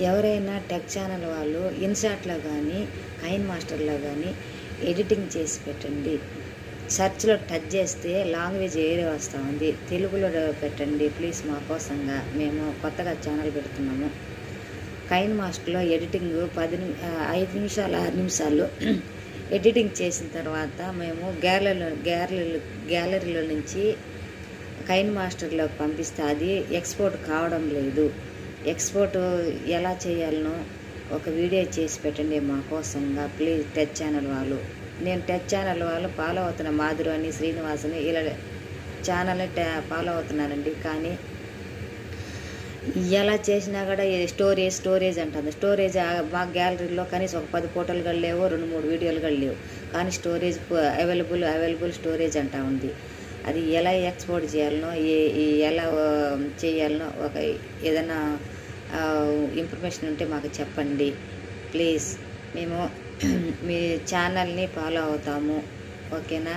ఎవరైనా tech channel వాళ్ళు ఇన్షాట్లో కానీ కైన్ మాస్టర్లో కానీ ఎడిటింగ్ చేసి పెట్టండి. సెర్చ్లో టచ్ చేస్తే లాంగ్వేజ్ వేరే వస్తూ ఉంది, తెలుగులో పెట్టండి ప్లీజ్. మా కోసంగా మేము కొత్తగా ఛానల్ పెడుతున్నాము. కైన్ మాస్టర్లో ఎడిటింగ్ 5 నిమిషాలు 6 నిమిషాలు ఎడిటింగ్ చేసిన తర్వాత మేము గ్యాలరీలో నుంచి కైన్ మాస్టర్లోకి పంపిస్తే అది ఎక్స్పోర్ట్ కావడం లేదు. ఎక్స్పోర్ట్ ఎలా చేయాలనో ఒక వీడియో చేసి పెట్టండి మా కోసంగా ప్లీజ్. టెక్ ఛానల్ వాళ్ళు, నేను టెక్ ఛానల్ వాళ్ళు ఫాలో అవుతున్న మాధురు అని శ్రీనివాసుని ఇలా ఛానల్ని ఫాలో అవుతున్నానండి. కానీ ఎలా చేసినా కూడా స్టోరేజ్ అంటుంది. స్టోరేజ్ మా గ్యాలరీలో కనీసం ఒక 10 ఫోటోలు కూడా లేవు, 2-3 వీడియోలు కూడా లేవు. కానీ స్టోరేజ్ అవైలబుల్ స్టోరేజ్ అంటా ఉంది. అది ఎలా ఎక్స్పోర్ట్ చేయాలనో ఎలా చేయాలనో ఒక ఏదైనా ఇన్ఫర్మేషన్ ఉంటే మాకు చెప్పండి ప్లీజ్. మేము మీ ఛానల్ని ఫాలో అవుతాము, ఓకేనా?